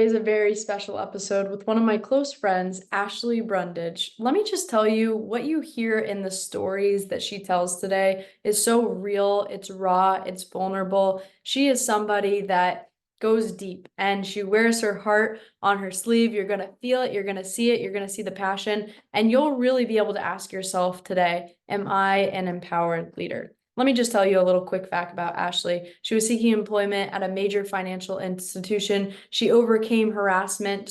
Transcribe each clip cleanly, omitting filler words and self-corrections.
Is a very special episode with one of my close friends, Ashley Brundage. Let me just tell you what you hear in the stories that she tells today is so real, it's raw, it's vulnerable. She is somebody that goes deep and she wears her heart on her sleeve. You're going to feel it, you're going to see it, you're going to see the passion, and you'll really be able to ask yourself today, am I an empowered leader? Let me just tell you a little quick fact about Ashley. She was seeking employment at a major financial institution. She overcame harassment,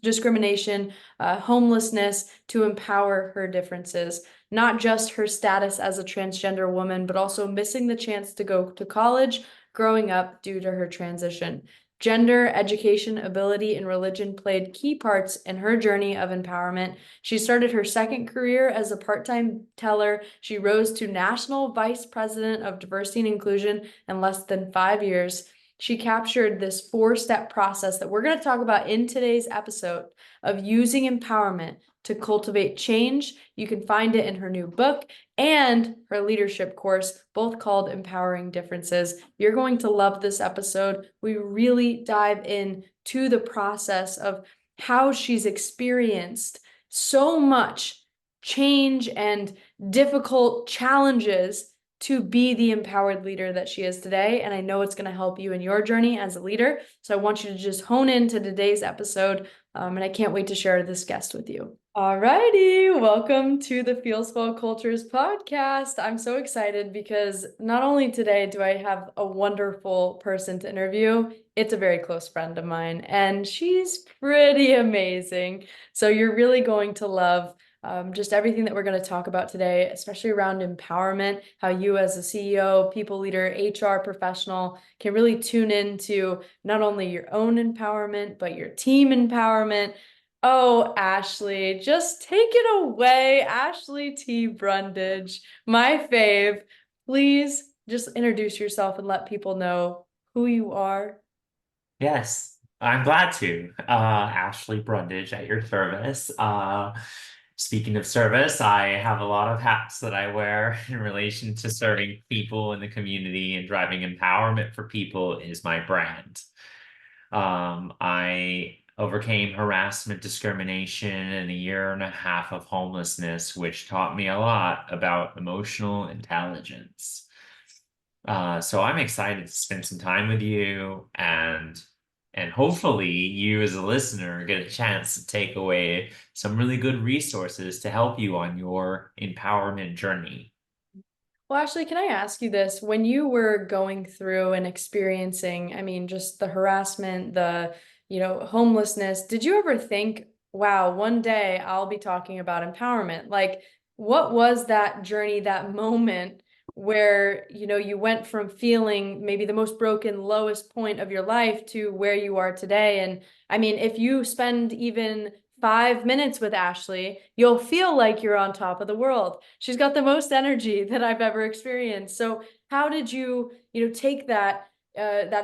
discrimination, homelessness to empower her differences. Not just her status as a transgender woman, but also missing the chance to go to college growing up due to her transition. Gender, education, ability, and religion played key parts in her journey of empowerment. She started her second career as a part-time teller. She rose to National Vice President of Diversity and Inclusion in less than 5 years. She captured this four-step process that we're going to talk about in today's episode of using empowerment to cultivate change. You can find it in her new book and her leadership course, both called Empowering Differences. You're going to love this episode. We really dive in to the process of how she's experienced so much change and difficult challenges to be the empowered leader that she is today. And I know it's going to help you in your journey as a leader. So I want you to just hone into today's episode. And I can't wait to share this guest with you. All righty, welcome to the FeelSwell Cultures podcast. I'm so excited because not only today do I have a wonderful person to interview, it's a very close friend of mine, and she's pretty amazing. So you're really going to love just everything that we're going to talk about today, especially around empowerment, how you as a CEO, people leader, HR professional can really tune into not only your own empowerment, but your team empowerment. Oh, Ashley, just take it away. Ashley T. Brundage, my fave. Please just introduce yourself and let people know who you are. Yes, I'm glad to. Ashley Brundage at your service. Speaking of service, I have a lot of hats that I wear in relation to serving people in the community, and driving empowerment for people is my brand. I overcame harassment, discrimination, and a year and a half of homelessness, which taught me a lot about emotional intelligence. So I'm excited to spend some time with you, and hopefully you as a listener get a chance to take away some really good resources to help you on your empowerment journey. Well, Ashley, can I ask you this? When you were going through and experiencing, I mean, just the harassment, homelessness, did you ever think, wow, one day I'll be talking about empowerment? Like, what was that journey, that moment where, you went from feeling maybe the most broken, lowest point of your life to where you are today? And I mean, if you spend even 5 minutes with Ashley, you'll feel like you're on top of the world. She's got the most energy that I've ever experienced. So how did you, take that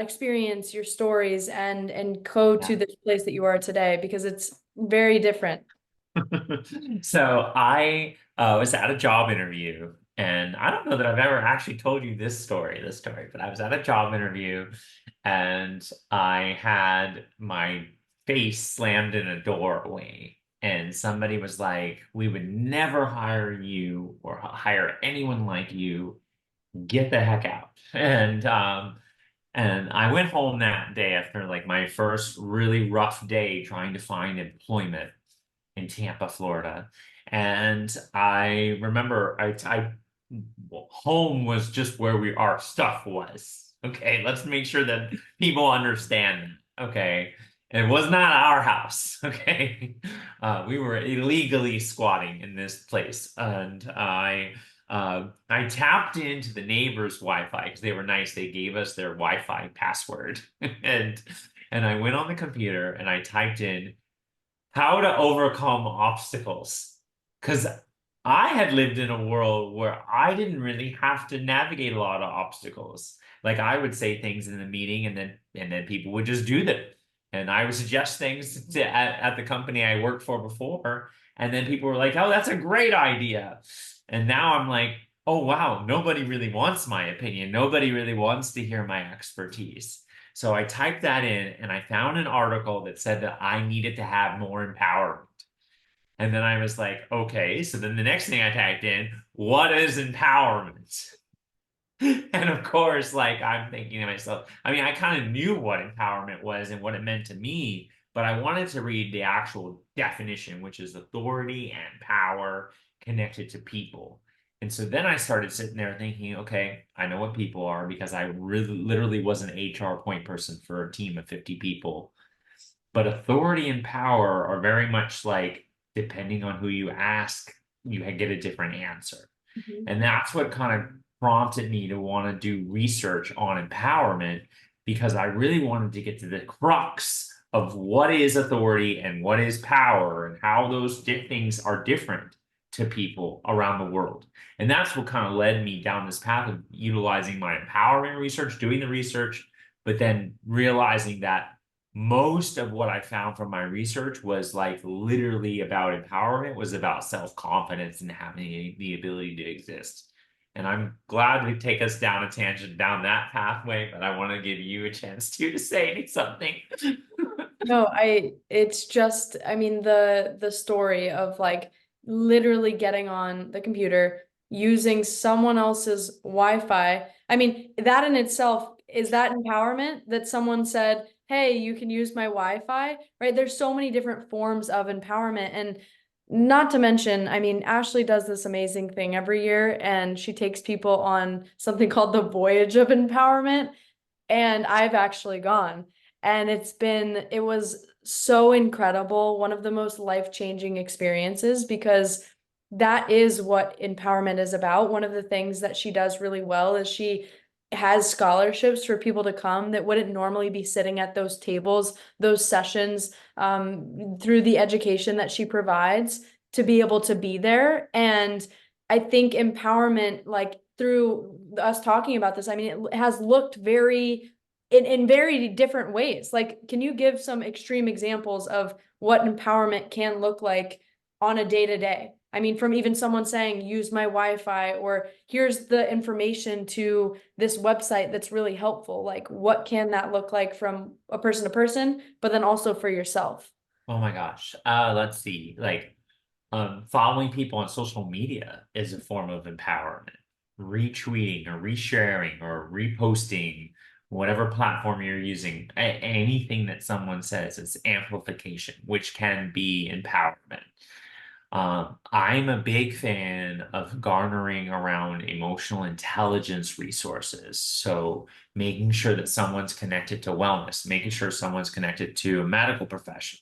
experience, your stories, and go to Yeah. this place that you are today? Because it's very different. So I was at a job interview, and I don't know that I've ever actually told you this story, but I was at a job interview, and I had my face slammed in a doorway, and somebody was like, "We would never hire you or hire anyone like you. Get the heck out." And I went home that day after like my first really rough day trying to find employment in Tampa, Florida. And I remember home was just where our stuff was. Okay, let's make sure that people understand that. Okay. It was not our house. Okay. We were illegally squatting in this place. And I tapped into the neighbor's Wi-Fi because they were nice. They gave us their Wi-Fi password. And and I went on the computer and I typed in how to overcome obstacles. Because I had lived in a world where I didn't really have to navigate a lot of obstacles. Like I would say things in the meeting, and then people would just do them. And I would suggest things at the company I worked for before, and then people were like, "Oh, that's a great idea." And now I'm like, "Oh wow, nobody really wants my opinion. Nobody really wants to hear my expertise." So I typed that in and I found an article that said that I needed to have more empowerment. And then I was like, okay. So then the next thing I typed in, what is empowerment? And of course, like I'm thinking to myself, I mean, I kind of knew what empowerment was and what it meant to me, but I wanted to read the actual definition, which is authority and power connected to people. And so then I started sitting there thinking, okay, I know what people are because I really literally was an HR point person for a team of 50 people. But authority and power are very much like, depending on who you ask, you get a different answer. Mhm. And that's what kind of prompted me to want to do research on empowerment because I really wanted to get to the crux of what is authority and what is power and how those things are different to people around the world. And that's what kind of led me down this path of utilizing my empowerment research, doing the research, but then realizing that most of what I found from my research was like literally about empowerment, was about self-confidence and having the ability to exist. And I'm glad to take us down a tangent down that pathway, but I want to give you a chance to say something. No, it's just, I mean, the story of like literally getting on the computer, using someone else's Wi-Fi. I mean, that in itself, is that empowerment that someone said, "Hey, you can use my Wi-Fi," right? There's so many different forms of empowerment. And not to mention, I mean, Ashley does this amazing thing every year, and she takes people on something called the Voyage of Empowerment. And I've actually gone. And it was so incredible, one of the most life-changing experiences, because that is what empowerment is about. One of the things that she does really well is she has scholarships for people to come that wouldn't normally be sitting at those tables, those sessions, through the education that she provides to be able to be there. And I think empowerment, like through us talking about this, I mean, it has looked very in very different ways. Like, can you give some extreme examples of what empowerment can look like on a day to day? I mean, from even someone saying, use my Wi-Fi, or here's the information to this website that's really helpful. Like, what can that look like from a person to person, but then also for yourself? Oh my gosh. Let's see. Like, following people on social media is a form of empowerment. Retweeting or resharing or reposting, whatever platform you're using, anything that someone says is amplification, which can be empowerment. I'm a big fan of garnering around emotional intelligence resources. So making sure that someone's connected to wellness, making sure someone's connected to a medical profession,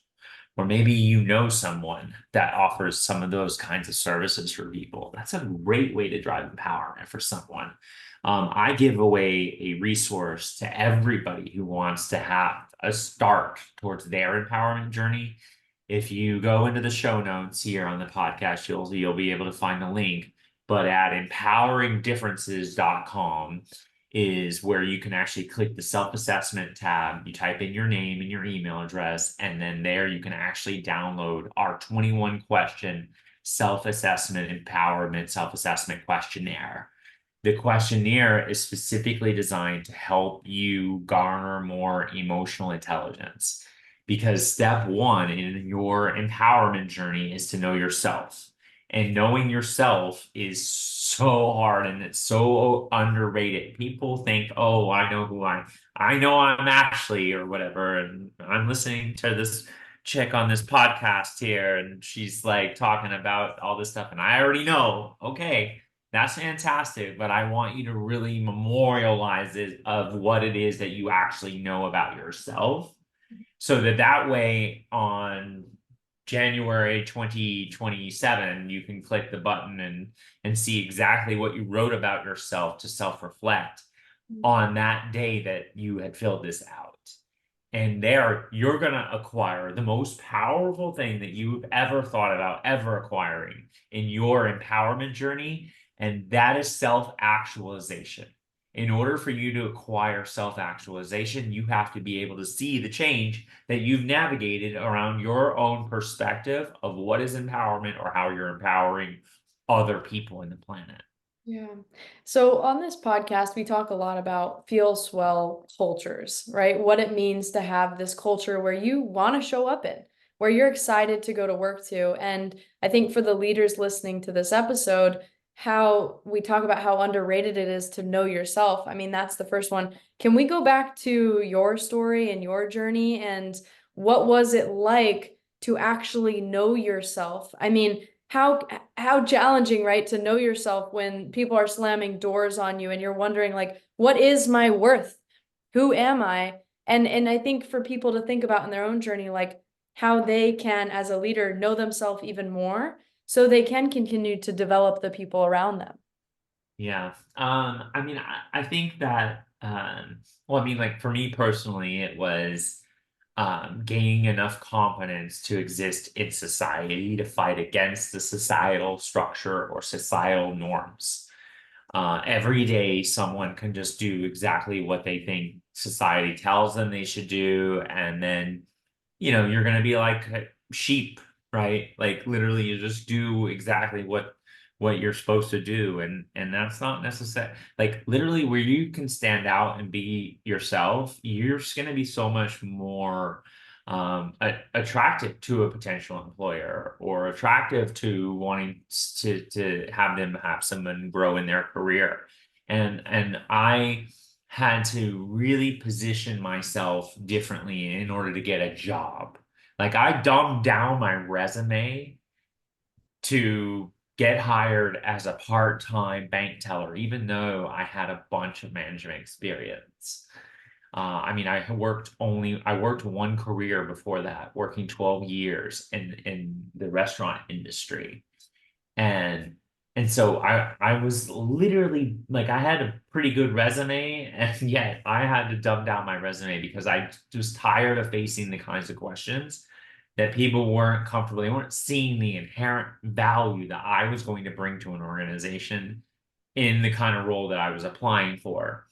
or maybe you know someone that offers some of those kinds of services for people. That's a great way to drive empowerment for someone. I give away a resource to everybody who wants to have a start towards their empowerment journey. If you go into the show notes here on the podcast, you'll be able to find the link. But at empoweringdifferences.com is where you can actually click the self-assessment tab. You type in your name and your email address, and then there you can actually download our 21 question self-assessment empowerment self-assessment questionnaire. The questionnaire is specifically designed to help you garner more emotional intelligence because step one in your empowerment journey is to know yourself. And knowing yourself is so hard and it's so underrated. People think, "Oh, I know I'm Ashley or whatever, and I'm listening to this chick on this podcast here, and she's like talking about all this stuff, and I already know." Okay, that's fantastic, but I want you to really memorialize it of what it is that you actually know about yourself so that way on January 2027 you can click the button and see exactly what you wrote about yourself to self-reflect on that day that you had filled this out. And there, you're going to acquire the most powerful thing that you've ever thought about ever acquiring in your empowerment journey, and that is self-actualization. In order for you to acquire self-actualization, you have to be able to see the change that you've navigated around your own perspective of what is empowerment or how you're empowering other people in the planet. Yeah. So on this podcast, we talk a lot about FeelSwell cultures, right? What it means to have this culture where you want to show up in, where you're excited to go to work to. And I think for the leaders listening to this episode, how we talk about how underrated it is to know yourself. I mean, that's the first one. Can we go back to your story and your journey and what was it like to actually know yourself? I mean, how challenging, right, to know yourself when people are slamming doors on you and you're wondering like, what is my worth? Who am I? And I think for people to think about in their own journey, like how they can, as a leader, know themselves even more so they can continue to develop the people around them. Yeah. I mean, I think that, well, I mean, like for me personally, it was gaining enough confidence to exist in society to fight against the societal structure or societal norms. Every day, someone can just do exactly what they think society tells them they should do, and then you're gonna be like sheep, right? Like literally you just do exactly what you're supposed to do. And that's not necessary. Like literally where you can stand out and be yourself, you're just gonna be so much more attractive to a potential employer or attractive to wanting to have them have someone grow in their career. And I had to really position myself differently in order to get a job. Like I dumbed down my resume to get hired as a part-time bank teller, even though I had a bunch of management experience. I mean, I worked one career before that, working 12 years in the restaurant industry. And and so I was literally like I had a pretty good resume, and yet I had to dumb down my resume because I was tired of facing the kinds of questions that people weren't comfortable. They weren't seeing the inherent value that I was going to bring to an organization in the kind of role that I was applying for.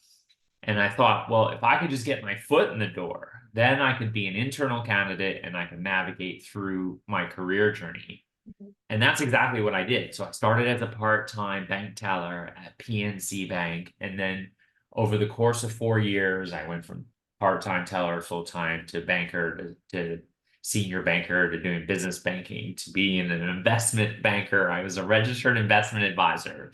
And I thought, well, if I could just get my foot in the door, then I could be an internal candidate and I could navigate through my career journey. And that's exactly what I did. So I started as a part-time bank teller at PNC Bank. And then over the course of 4 years, I went from part-time teller, full-time to banker to senior banker to doing business banking to being an investment banker. I was a registered investment advisor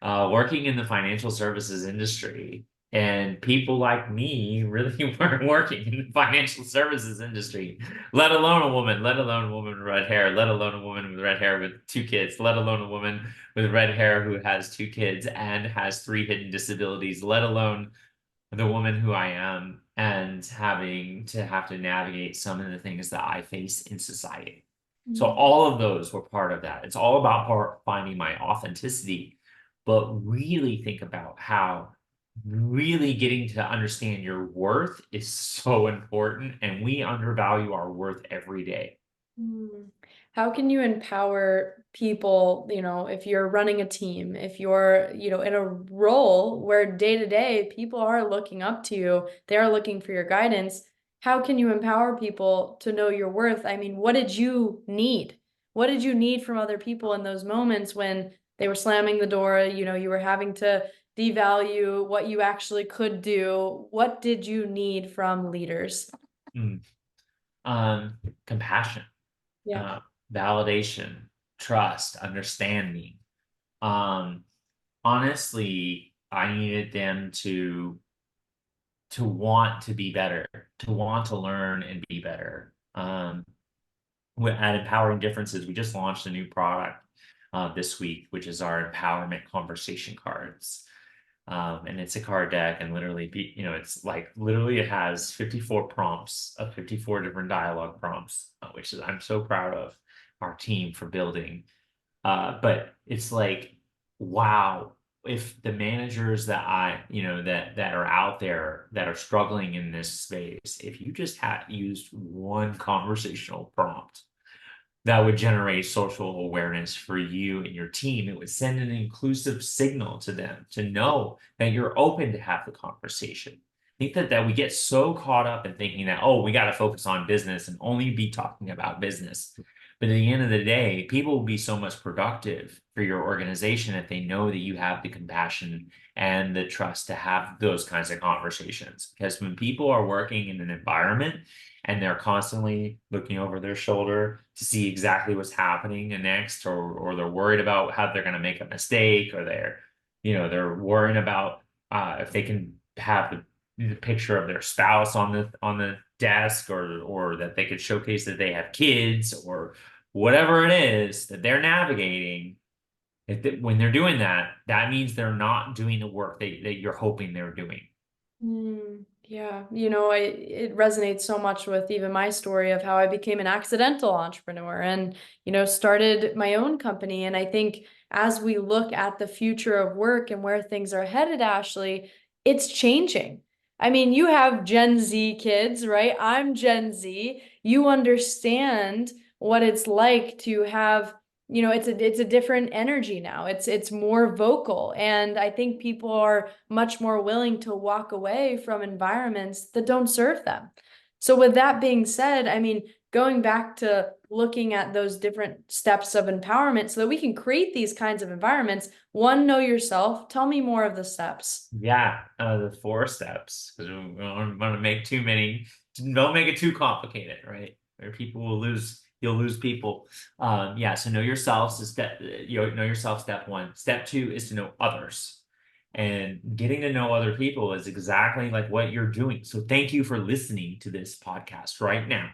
working in the financial services industry. And people like me really weren't working in the financial services industry, let alone a woman with red hair, let alone a woman with red hair with two kids, let alone a woman with red hair who has two kids and has three hidden disabilities, let alone the woman who I am and having to have to navigate some of the things that I face in society. So Mhm. all of those were part of that. It's all about finding my authenticity, but really think about how really getting to understand your worth is so important, and we undervalue our worth every day. Hmm. How can you empower people, if you're running a team, if you're, in a role where day to day people are looking up to you, they are looking for your guidance. How can you empower people to know your worth? I mean, what did you need? What did you need from other people in those moments when they were slamming the door, you were having to devalue what you actually could do? What did you need from leaders? Mm. Um, Compassion, Yeah. uh, validation, trust, understanding. Um, Honestly, I needed them to want to be better, to want to learn and be better. At Empowering Differences, we just launched a new product this week, which is our empowerment conversation cards. And it's a card deck, and literally, it's like literally it has 54 prompts of 54 different dialogue prompts, which is I'm so proud of our team for building. But it's like, wow, if the managers that that are out there that are struggling in this space, if you just had used one conversational prompt that would generate social awareness for you and your team, it would send an inclusive signal to them to know that you're open to have the conversation. I think that we get so caught up in thinking that, oh, we got to focus on business and only be talking about business. But at the end of the day, people will be so much productive for your organization if they know that you have the compassion and the trust to have those kinds of conversations. Because when people are working in an environment and they're constantly looking over their shoulder to see exactly what's happening next, or they're worried about how they're going to make a mistake, or they're worrying about if they can have the picture of their spouse on the desk, or that they could showcase that they have kids, or whatever it is that they're navigating. When they're doing that, that means they're not doing the work that you're hoping they're doing. Yeah, it resonates so much with even my story of how I became an accidental entrepreneur and, started my own company. And I think as we look at the future of work and where things are headed, Ashley, it's changing. I mean, you have Gen Z kids, right? I'm Gen Z. You understand what it's like to have, it's a different energy now. It's more vocal. And I think people are much more willing to walk away from environments that don't serve them. So with that being said, I mean, going back to looking at those different steps of empowerment so that we can create these kinds of environments. One, know yourself. Tell me more of the steps. Yeah, the 4 steps, because we don't want to make too many. Don't make it too complicated, right? Or you'll lose people. Yeah. So know yourself. So know yourself. Step 1. Step 2 is to know others, and getting to know other people is exactly like what you're doing. So thank you for listening to this podcast right now.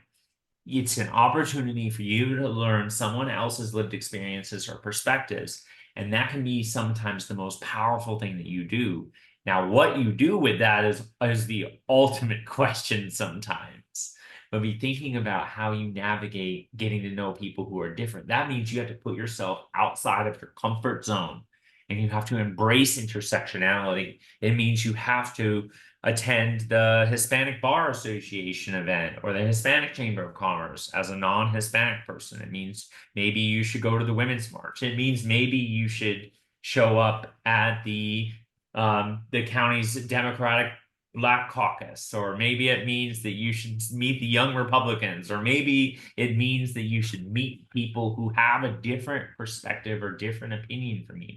It's an opportunity for you to learn someone else's lived experiences or perspectives. And that can be sometimes the most powerful thing that you do. Now, what you do with that is the ultimate question sometimes. But be thinking about how you navigate getting to know people who are different. That means you have to put yourself outside of your comfort zone, and you have to embrace intersectionality. It means you have to attend the Hispanic Bar Association event or the Hispanic Chamber of Commerce as a non-Hispanic person. It means maybe you should go to the Women's March. It means maybe you should show up at the county's Democratic Black Caucus, or maybe it means that you should meet the young Republicans, or maybe it means that you should meet people who have a different perspective or different opinion from you.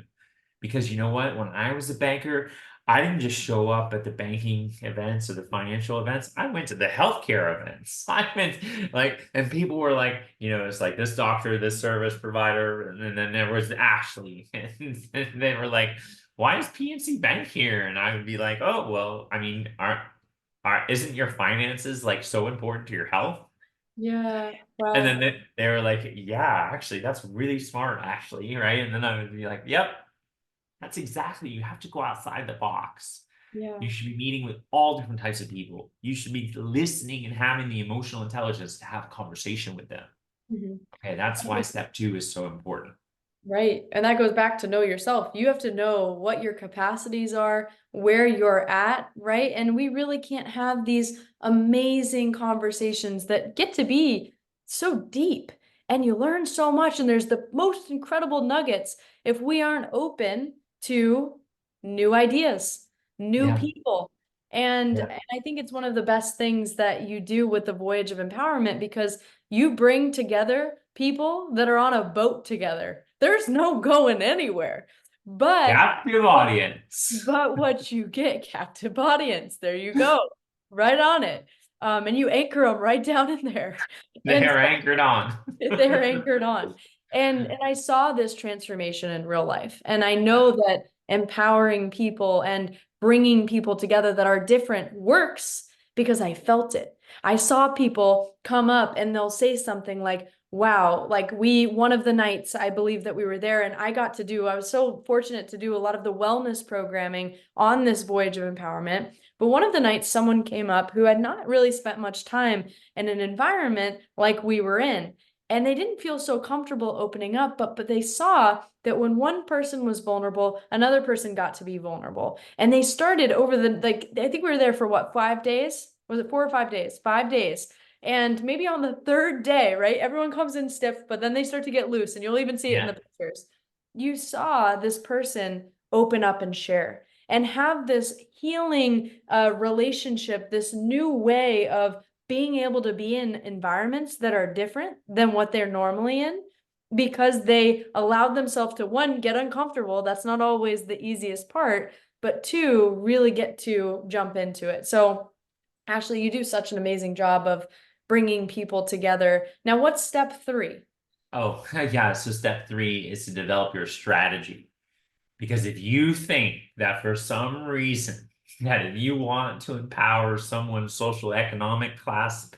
Because you know what? When I was a banker, I didn't just show up at the banking events or the financial events. I went to the healthcare events. I went and people were like, it's like this doctor, this service provider, and then there was Ashley, and they were like, "Why is PNC Bank here?" And I would be like, "Oh, well, I mean, isn't your finances like so important to your health?" Yeah, And well, then they were like, "Yeah, actually, that's really smart, actually, right?" And then I would be like, "Yep, that's exactly, you have to go outside the box. yeah. You should be meeting with all different types of people. You should be listening and having the emotional intelligence to have a conversation with them." Mhm. Okay, that's why step 2 is so important. Right. And that goes back to know yourself. You have to know what your capacities are, where you're at, right? And we really can't have these amazing conversations that get to be so deep and you learn so much. And there's the most incredible nuggets if we aren't open to new ideas, new Yeah, people. And, yeah, and I think it's one of the best things that you do with the Voyage of Empowerment because you bring together people that are on a boat together. There's no going anywhere. But captive what audience. but what you get, captive audience. There you go. Right on it. And you anchor them right down in there. They And are anchored on. they're anchored on. And I saw this transformation in real life. And I know that empowering people and bringing people together that are different works because I felt it. I saw people come up and they'll say something like, wow, like one of the nights I believe that we were there and I was so fortunate to do a lot of the wellness programming on this voyage of empowerment. But one of the nights someone came up who had not really spent much time in an environment like we were in, and they didn't feel so comfortable opening up, but they saw that when one person was vulnerable, another person got to be vulnerable. And they started over I think we were there for what, 5 days? Was it 4 or 5 days? 5 days. And maybe on the third day, right? Everyone comes in stiff, but then they start to get loose, and you'll even see it in Yeah, the pictures. You saw this person open up and share and have this healing relationship, this new way of being able to be in environments that are different than what they're normally in because they allowed themselves to, one, get uncomfortable. That's not always the easiest part, but two, really get to jump into it. So, Ashley, you do such an amazing job of bringing people together. Now, what's step three? Oh, yeah. So step three is to develop your strategy. Because if you think that for some reason that if you want to empower someone's social economic class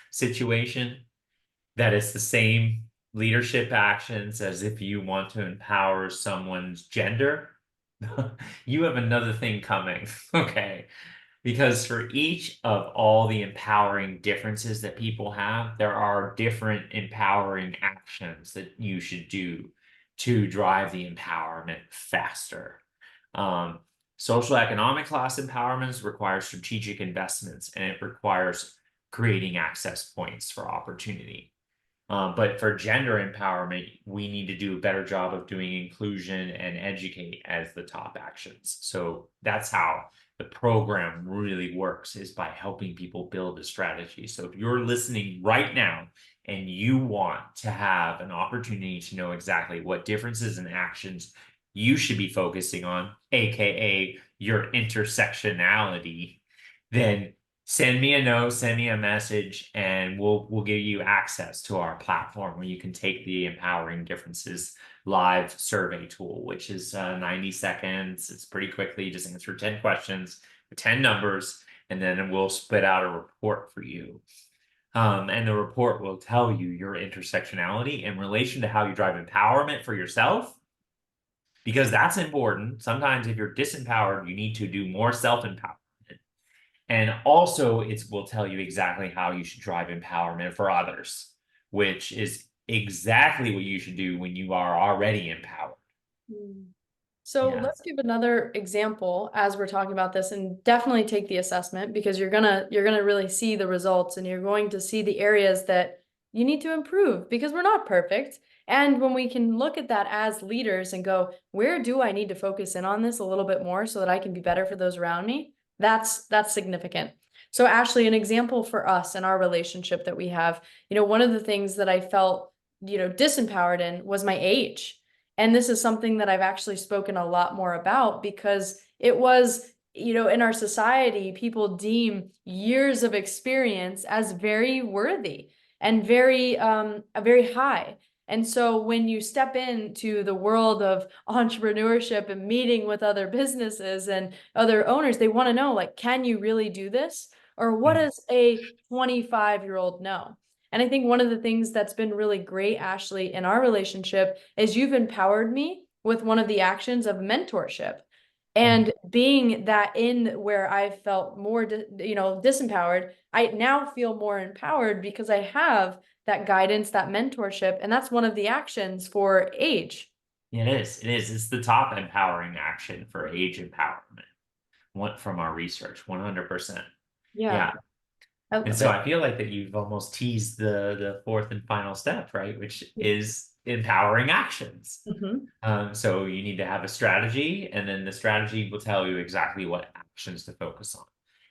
situation, that it's the same leadership actions as if you want to empower someone's gender, you have another thing coming. Okay. Because for each of all the empowering differences that people have, there are different empowering actions that you should do to drive the empowerment faster. Um, Social economic class empowerments require strategic investments and it requires creating access points for opportunity. But for gender empowerment, we need to do a better job of doing inclusion and educate as the top actions. So that's how the program really works, is by helping people build a strategy. So if you're listening right now and you want to have an opportunity to know exactly what differences and actions you should be focusing on, aka your intersectionality, then send me a note, send me a message, and we'll give you access to our platform where you can take the Empowering Differences live survey tool, which is 90 seconds. It's pretty quickly. You just answer 10 questions with 10 numbers, and then we'll spit out a report for you. And the report will tell you your intersectionality in relation to how you drive empowerment for yourself, because that's important. Sometimes if you're disempowered, you need to do more self-empowerment. And also, it will tell you exactly how you should drive empowerment for others, which is exactly what you should do when you are already empowered. Hmm. So Yeah. let's give another example as we're talking about this, and definitely take the assessment because you're gonna really see the results and you're going to see the areas that you need to improve because we're not perfect. And when we can look at that as leaders and go, where do I need to focus in on this a little bit more so that I can be better for those around me? That's significant. So Ashley, an example for us in our relationship that we have, one of the things that I felt, disempowered in was my age. And this is something that I've actually spoken a lot more about because it was, in our society, people deem years of experience as very worthy and very high. And so when you step into the world of entrepreneurship and meeting with other businesses and other owners, they want to know, like, can you really do this? Or what Mm. does a 25-year-old know? And I think one of the things that's been really great, Ashley, in our relationship is you've empowered me with one of the actions of mentorship. Mm. And being that in where I felt more, disempowered, I now feel more empowered because I have that guidance, that mentorship, and that's one of the actions for age. It is. It is. It's the top empowering action for age empowerment. What from our research, 100%. Yeah, Yeah. I And love so it. I feel like that you've almost teased the fourth and final step, right? Which is empowering actions. Mhm. So you need to have a strategy, and then the strategy will tell you exactly what actions to focus on.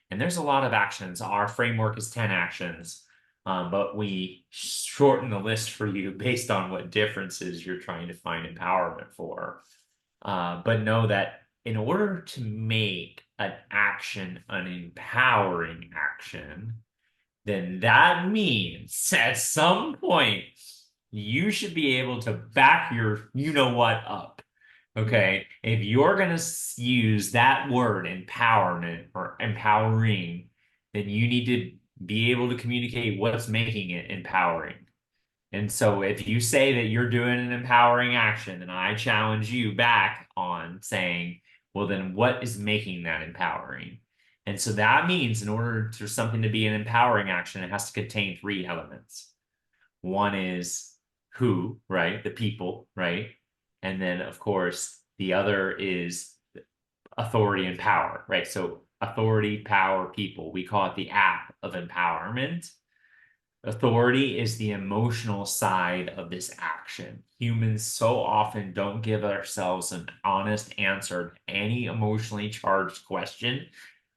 And there's a lot of actions. Our framework is 10 actions, but we shorten the list for you based on what differences you're trying to find empowerment for. But know that in order to make an action an empowering action, then that means at some point you should be able to back your you know what up. Okay. If you're going to use that word empowerment or empowering, then you need to be able to communicate what's making it empowering. And so if you say that you're doing an empowering action, and I challenge you back on saying, well, then what is making that empowering? And so that means in order for something to be an empowering action, it has to contain three elements. One is who, right? The people, right? And then, of course, the other is authority and power, right? So authority, power, people. We call it the app of empowerment. Authority is the emotional side of this action. Humans so often don't give ourselves an honest answer to any emotionally charged question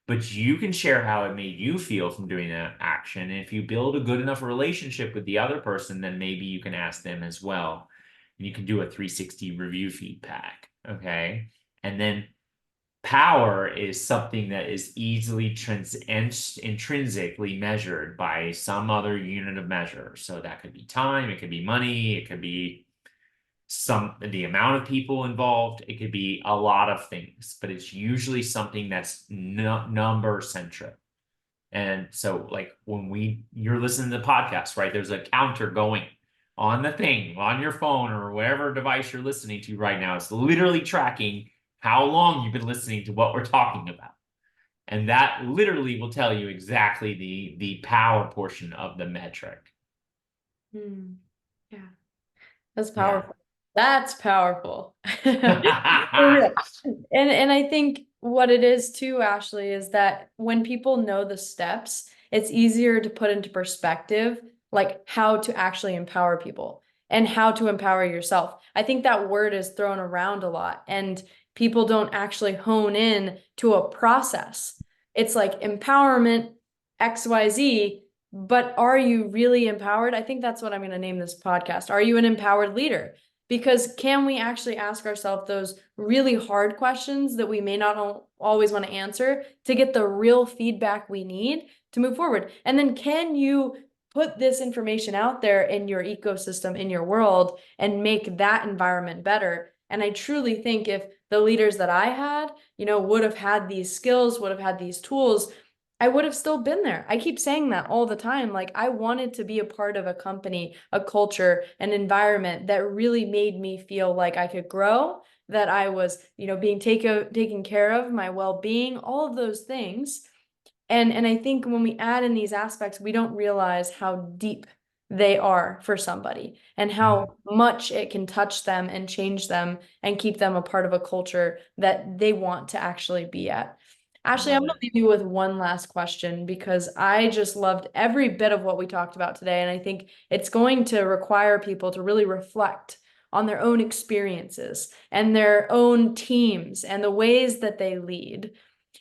but you can share how it made you feel from doing that action. And if you build a good enough relationship with the other person, then maybe you can ask them as well. And you can do a 360 review feedback. Okay. And then power is something that is easily intrinsically measured by some other unit of measure. So that could be time, it could be money, it could be the amount of people involved, it could be a lot of things, but it's usually something that's number centric. And so, like when you're listening to the podcast, right? There's a counter going on the thing on your phone or whatever device you're listening to right now. It's literally tracking how long you've been listening to what we're talking about. And that literally will tell you exactly the power portion of the metric. Hmm. Yeah. That's Yeah. powerful. That's powerful. For real. And I think what it is too, Ashley, is that when people know the steps, it's easier to put into perspective like how to actually empower people and how to empower yourself. I think that word is thrown around a lot and people don't actually hone in to a process. It's like empowerment XYZ, but are you really empowered? I think that's what I'm going to name this podcast. Are you an empowered leader? Because can we actually ask ourselves those really hard questions that we may not always want to answer to get the real feedback we need to move forward? And then can you put this information out there in your ecosystem, in your world, and make that environment better? And I truly think if the leaders that I had, would have had these skills, would have had these tools, I would have still been there. I keep saying that all the time. Like, I wanted to be a part of a company, a culture, an environment that really made me feel like I could grow, that I was, being taken care of, my well-being, all of those things. And I think when we add in these aspects, we don't realize how deep they are for somebody and how much it can touch them and change them and keep them a part of a culture that they want to actually be at. Ashley, I'm Love going to it. leave you with one last question because I just loved every bit of what we talked about today. And I think it's going to require people to really reflect on their own experiences and their own teams and the ways that they lead.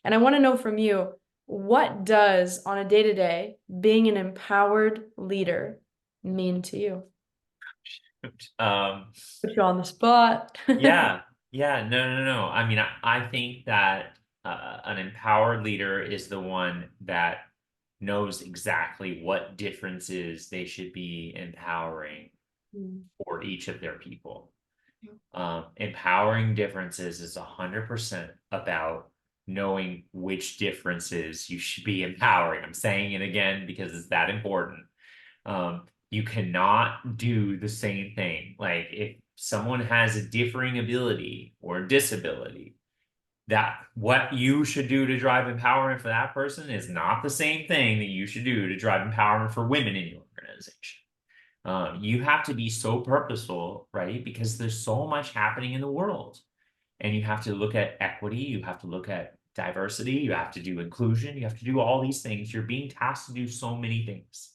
And I want to know from you, what does on a day-to-day being an empowered leader mean to you? Um, Put you on the spot. yeah, yeah, no. I mean, I think that an empowered leader is the one that knows exactly what differences they should be empowering Mm. for each of their people. Empowering differences is 100% about knowing which differences you should be empowering. I'm saying it again because it's that important. You cannot do the same thing. Like if someone has a differing ability or disability, that what you should do to drive empowerment for that person is not the same thing that you should do to drive empowerment for women in your organization. You have to be so purposeful, right? Because there's so much happening in the world. And you have to look at equity, you have to look at diversity, you have to do inclusion, you have to do all these things. You're being tasked to do so many things.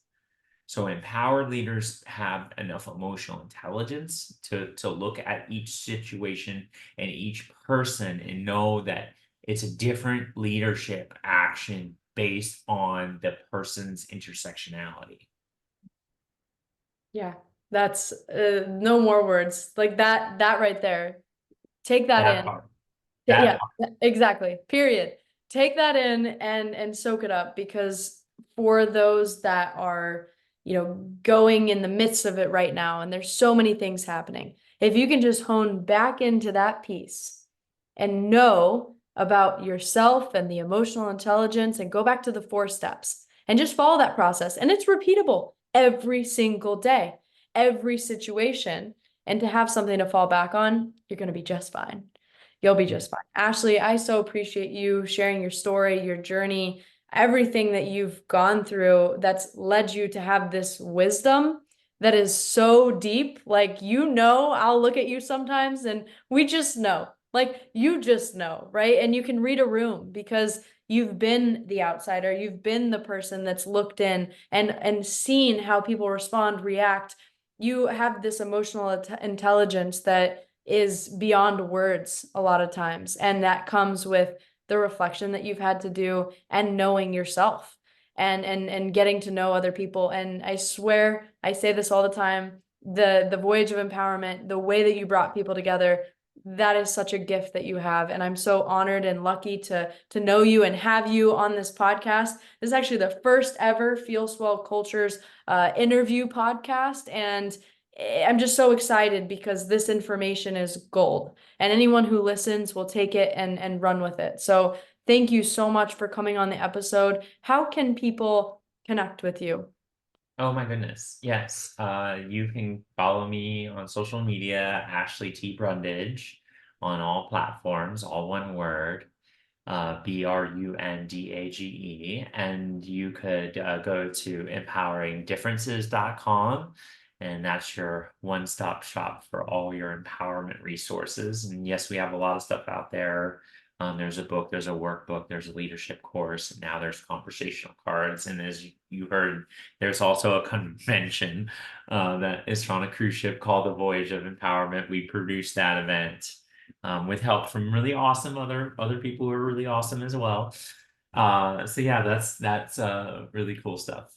So empowered leaders have enough emotional intelligence to look at each situation and each person and know that it's a different leadership action based on the person's intersectionality. Yeah, that's no more words. Like that right there. Take that That in. part. Yeah, That part. exactly. Period. Take that in and soak it up because for those that are, going in the midst of it right now, and there's so many things happening. If you can just hone back into that piece and know about yourself and the emotional intelligence and go back to the 4 steps and just follow that process. And it's repeatable every single day, every situation. And to have something to fall back on, you're going to be just fine. You'll be just fine. Ashley, I so appreciate you sharing your story, your journey, everything that you've gone through that's led you to have this wisdom that is so deep. Like, I'll look at you sometimes and we just know. Like, you just know, right? And you can read a room because you've been the outsider, you've been the person that's looked in and seen how people respond, react. You have this emotional intelligence that is beyond words a lot of times. And that comes with the reflection that you've had to do and knowing yourself and getting to know other people. And I swear, I say this all the time, the voyage of empowerment, the way that you brought people together, that is such a gift that you have. And I'm so honored and lucky to know you and have you on this podcast. This is actually the first ever FeelSwell Cultures interview podcast. And I'm just so excited because this information is gold. And anyone who listens will take it and run with it. So thank you so much for coming on the episode. How can people connect with you? Oh my goodness. Yes. You can follow me on social media, Ashley T. Brundage, on all platforms, all one word, Brundage. And you could go to empoweringdifferences.com, and that's your one-stop shop for all your empowerment resources. And yes, we have a lot of stuff out there. There's a book, there's a workbook, there's a leadership course, and now there's conversational cards. And as you heard, there's also a convention that is on a cruise ship called the Voyage of Empowerment. We produced that event with help from really awesome other people who are really awesome as well. So yeah, that's really cool stuff.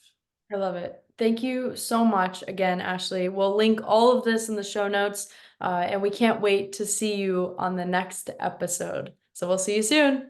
I love it. Thank you so much again, Ashley. We'll link all of this in the show notes, and we can't wait to see you on the next episode. So we'll see you soon.